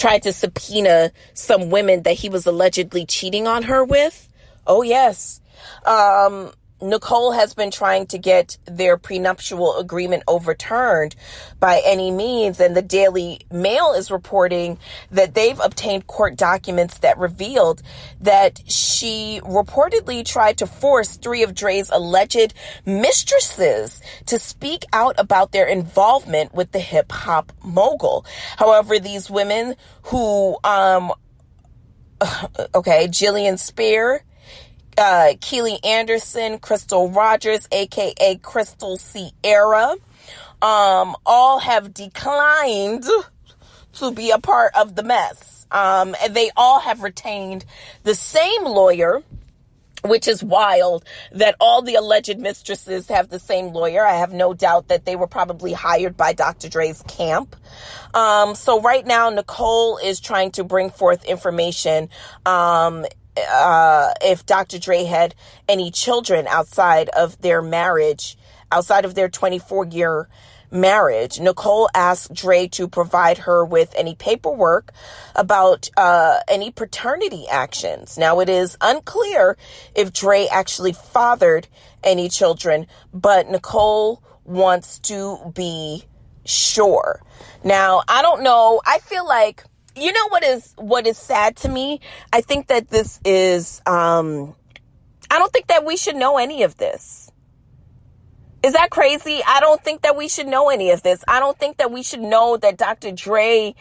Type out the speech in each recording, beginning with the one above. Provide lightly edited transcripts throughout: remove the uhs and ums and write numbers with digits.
tried to subpoena some women that he was allegedly cheating on her with. Oh, yes. Nicole has been trying to get their prenuptial agreement overturned by any means, and the Daily Mail is reporting that they've obtained court documents that revealed that she reportedly tried to force 3 of Dre's alleged mistresses to speak out about their involvement with the hip-hop mogul. However, these women who, Jillian Spear, Keely Anderson, Crystal Rogers, aka Crystal Sierra, all have declined to be a part of the mess. And they all have retained the same lawyer, which is wild that all the alleged mistresses have the same lawyer. I have no doubt that they were probably hired by Dr. Dre's camp. So right now, Nicole is trying to bring forth information, if Dr. Dre had any children outside of their marriage, outside of their 24-year marriage. Nicole asked Dre to provide her with any paperwork about any paternity actions. Now, it is unclear if Dre actually fathered any children, but Nicole wants to be sure. Now, I don't know. I feel like, you know what is sad to me? I think that this is, I don't think that we should know any of this. Is that crazy? I don't think that we should know any of this. I don't think that we should know that Dr. Dre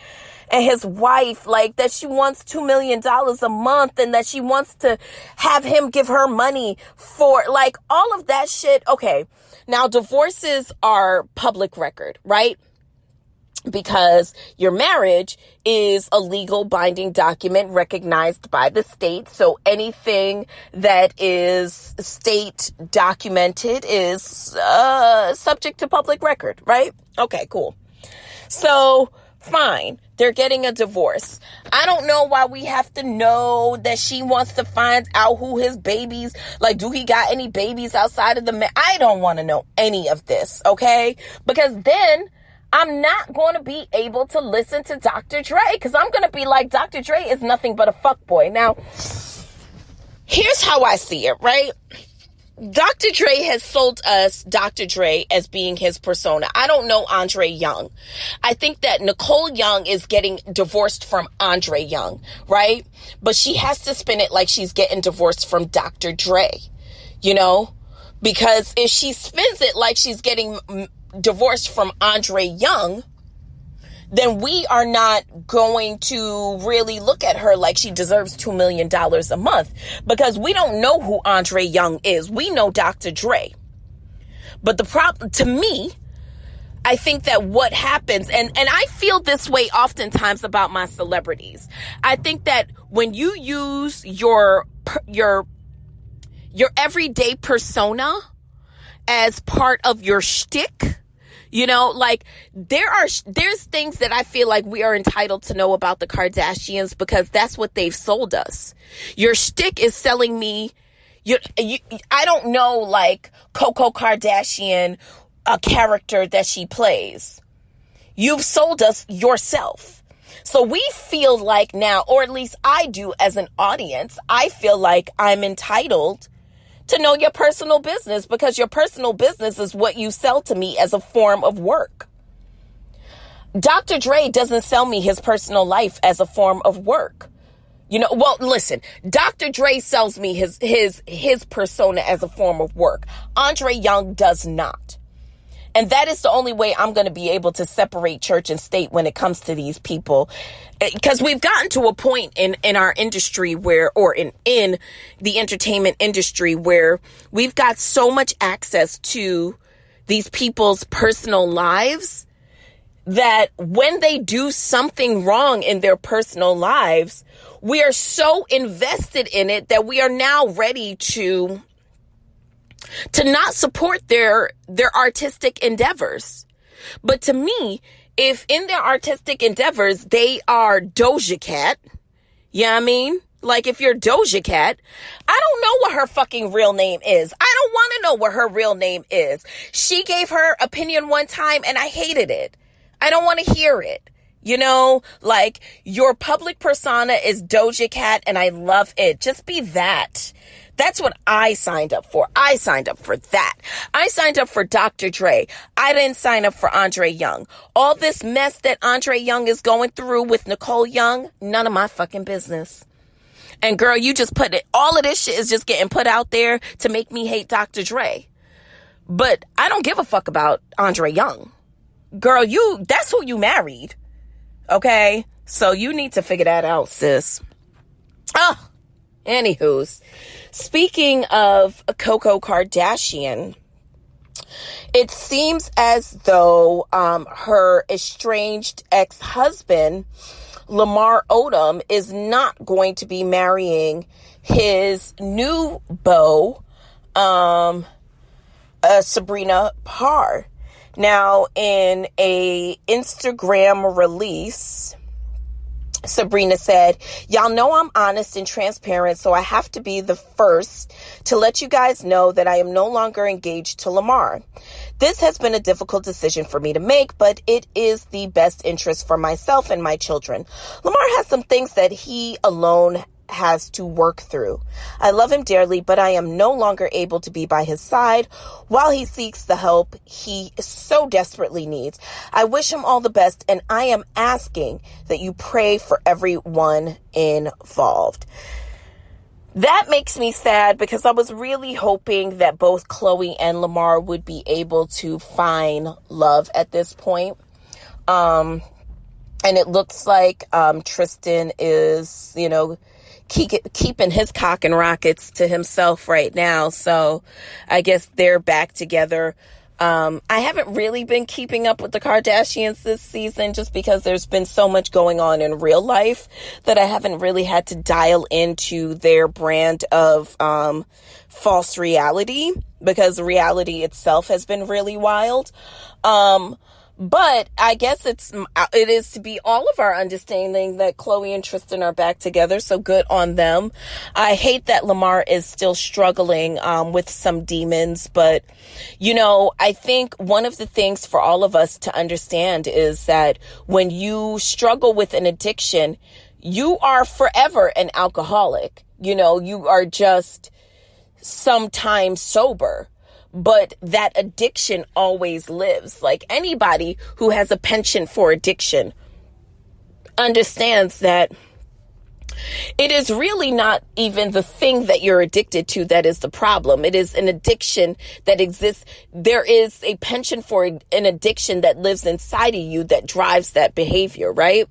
and his wife, like, that she wants $2 million a month and that she wants to have him give her money for, like, all of that shit. Okay, now divorces are public record, right? Because your marriage is a legal binding document recognized by the state. So anything that is state documented is subject to public record, right? Okay, cool. So fine, they're getting a divorce. I don't know why we have to know that she wants to find out who his babies, like, do he got any babies outside of the I don't want to know any of this, okay? Because then I'm not going to be able to listen to Dr. Dre, because I'm going to be like, Dr. Dre is nothing but a fuckboy. Now, here's how I see it, right? Dr. Dre has sold us Dr. Dre as being his persona. I don't know Andre Young. I think that Nicole Young is getting divorced from Andre Young, right? But she has to spin it like she's getting divorced from Dr. Dre, you know? Because if she spins it like she's getting divorced from Andre Young, then we are not going to really look at her like she deserves $2 million a month, because we don't know who Andre Young is. We know Dr. Dre. But the problem, to me, I think that what happens, and I feel this way oftentimes about my celebrities. I think that when you use your everyday persona as part of your shtick, you know, like, there's things that I feel like we are entitled to know about the Kardashians because that's what they've sold us. Your shtick is selling me, I don't know, like, Coco Kardashian, a character that she plays. You've sold us yourself. So we feel like now, or at least I do as an audience, I feel like I'm entitled to know your personal business, because your personal business is what you sell to me as a form of work. Dr. Dre doesn't sell me his personal life as a form of work. You know, well, listen, Dr. Dre sells me his persona as a form of work. Andre Young does not. And that is the only way I'm going to be able to separate church and state when it comes to these people. Because we've gotten to a point in our industry where, or in the entertainment industry, where we've got so much access to these people's personal lives that when they do something wrong in their personal lives, we are so invested in it that we are now ready to not support their artistic endeavors. But to me, if in their artistic endeavors, they are Doja Cat, you know what I mean? Like, if you're Doja Cat, I don't know what her fucking real name is. I don't want to know what her real name is. She gave her opinion one time and I hated it. I don't want to hear it. You know, like your public persona is Doja Cat and I love it. Just be that. That's what I signed up for. I signed up for that. I signed up for Dr. Dre. I didn't sign up for Andre Young. All this mess that Andre Young is going through with Nicole Young, none of my fucking business. And girl, you just put it, all of this shit is just getting put out there to make me hate Dr. Dre. But I don't give a fuck about Andre Young. Girl, that's who you married. Okay? So you need to figure that out, sis. Anywho's, speaking of Coco Kardashian, it seems as though her estranged ex-husband, Lamar Odom, is not going to be marrying his new beau, Sabrina Parr. Now, in a Instagram release, Sabrina said, y'all know I'm honest and transparent, so I have to be the first to let you guys know that I am no longer engaged to Lamar. This has been a difficult decision for me to make, but it is the best interest for myself and my children. Lamar has some things that he alone has to work through. I love him dearly, but I am no longer able to be by his side while he seeks the help he so desperately needs. I wish him all the best, and I am asking that you pray for everyone involved. That makes me sad because I was really hoping that both Khloe and Lamar would be able to find love at this point. And it looks like Tristan is, keeping his cock and rockets to himself right now. So I guess they're back together. I haven't really been keeping up with the Kardashians this season just because there's been so much going on in real life that I haven't really had to dial into their brand of false reality, because reality itself has been really wild. But I guess it is to be all of our understanding that Khloe and Tristan are back together. So good on them. I hate that Lamar is still struggling with some demons. But, I think one of the things for all of us to understand is that when you struggle with an addiction, you are forever an alcoholic. You are just sometimes sober. But that addiction always lives. Like anybody who has a penchant for addiction understands that it is really not even the thing that you're addicted to that is the problem. It is an addiction that exists. There is a penchant for an addiction that lives inside of you that drives that behavior, right?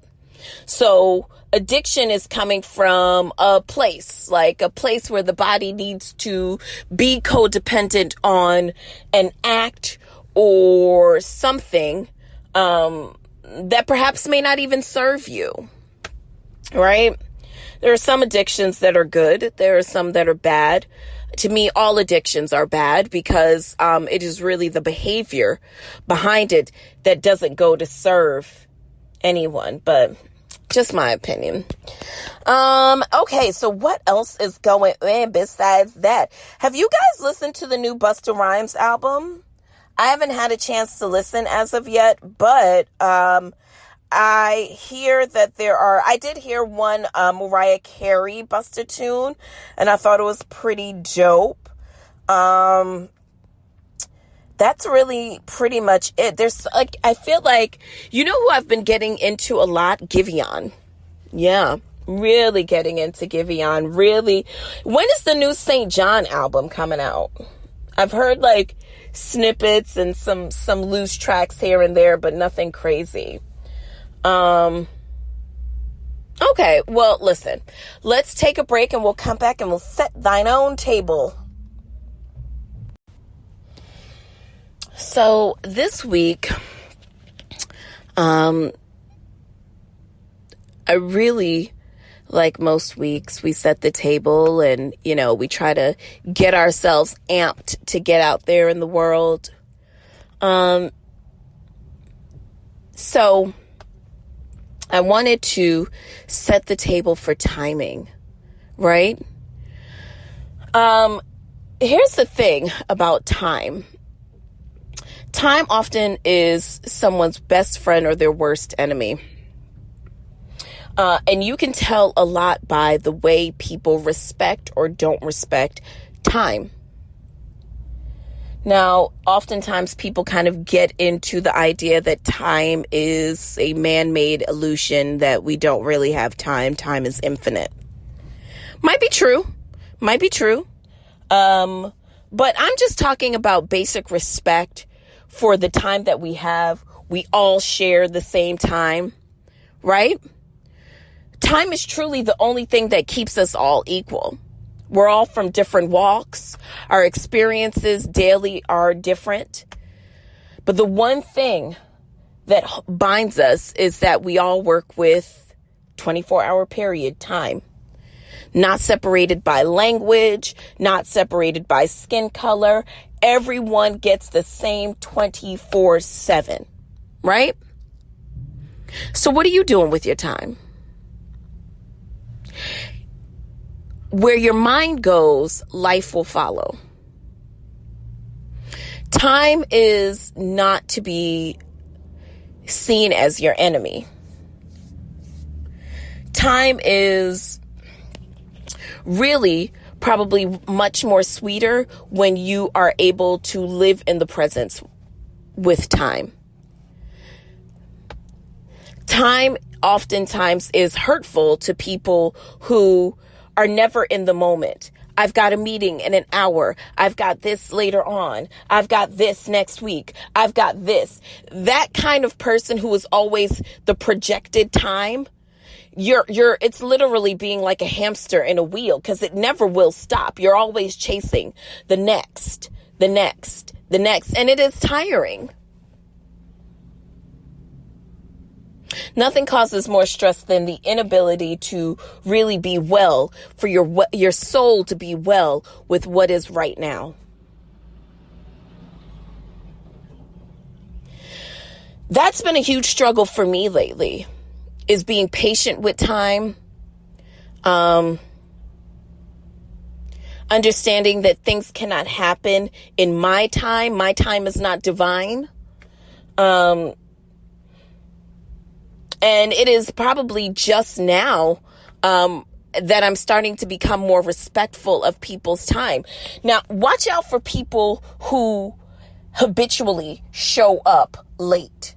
So addiction is coming from a place where the body needs to be codependent on an act or something that perhaps may not even serve you, right? There are some addictions that are good. There are some that are bad. To me, all addictions are bad because it is really the behavior behind it that doesn't go to serve anyone, but just my opinion. Okay, so what else is going on besides that? Have you guys listened to the new Busta Rhymes album? I haven't had a chance to listen as of yet, but I hear that I did hear one Mariah Carey Busta tune, and I thought it was pretty dope. That's really pretty much it. There's I feel like, who I've been getting into a lot? Giveon. Yeah, really getting into Giveon. Really. When is the new St. John album coming out? I've heard snippets and some loose tracks here and there, but nothing crazy. Okay, well, listen, let's take a break and we'll come back and we'll set thine own table. So this week, I really, like most weeks, we set the table and, we try to get ourselves amped to get out there in the world. So I wanted to set the table for timing, right? Here's the thing about time. Time often is someone's best friend or their worst enemy. And you can tell a lot by the way people respect or don't respect time. Now, oftentimes people kind of get into the idea that time is a man-made illusion, that we don't really have time. Time is infinite. Might be true. But I'm just talking about basic respect for the time that we have. We all share the same time, right? Time is truly the only thing that keeps us all equal. We're all from different walks. Our experiences daily are different. But the one thing that binds us is that we all work with 24-hour period time. Not separated by language, not separated by skin color. Everyone gets the same 24/7, right? So what are you doing with your time? Where your mind goes, life will follow. Time is not to be seen as your enemy. Time is really probably much more sweeter when you are able to live in the presence with time. Time oftentimes is hurtful to people who are never in the moment. I've got a meeting in an hour. I've got this later on. I've got this next week. I've got this. That kind of person who is always the projected time, it's literally being like a hamster in a wheel, because it never will stop. You're always chasing the next, and it is tiring. Nothing causes more stress than the inability to really be well, for your soul to be well with what is right now. That's been a huge struggle for me lately, is being patient with time. Understanding that things cannot happen in my time. My time is not divine. And it is probably just now that I'm starting to become more respectful of people's time. Now, watch out for people who habitually show up late,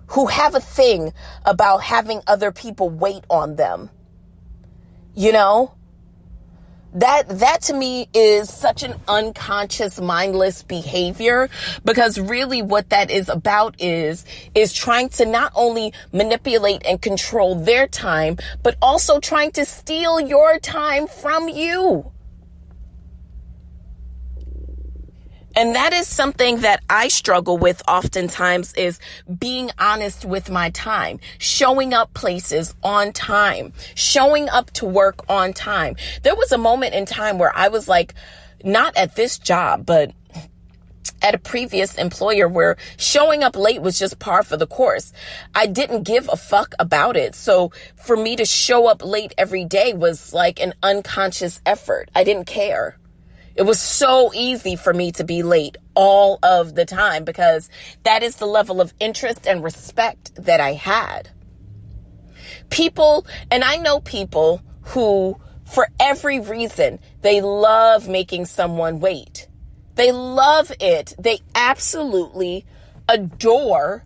who have a thing about having other people wait on them. You know, that to me is such an unconscious, mindless behavior, because really what that is about is trying to not only manipulate and control their time, but also trying to steal your time from you. And that is something that I struggle with oftentimes, is being honest with my time, showing up places on time, showing up to work on time. There was a moment in time where I was like, not at this job, but at a previous employer, where showing up late was just par for the course. I didn't give a fuck about it. So for me to show up late every day was like an unconscious effort. I didn't care. It was so easy for me to be late all of the time, because that is the level of interest and respect that I had. People, and I know people who, for every reason, they love making someone wait. They love it. They absolutely adore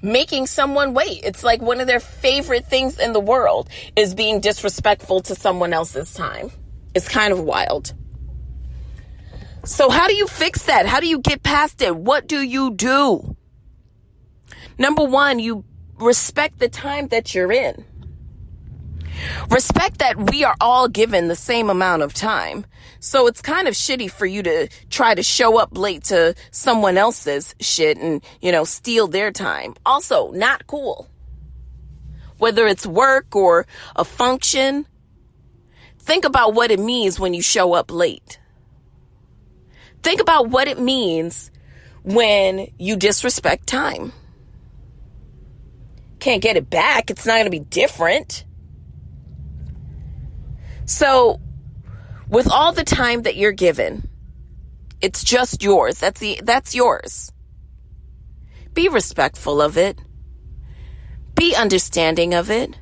making someone wait. It's like one of their favorite things in the world is being disrespectful to someone else's time. It's kind of wild. So how do you fix that? How do you get past it? What do you do? Number one, you respect the time that you're in. Respect that we are all given the same amount of time. So it's kind of shitty for you to try to show up late to someone else's shit and, steal their time. Also, not cool. Whether it's work or a function, think about what it means when you show up late. Think about what it means when you disrespect time. Can't get it back. It's not going to be different. So, with all the time that you're given, it's just yours. That's yours. Be respectful of it. Be understanding of it.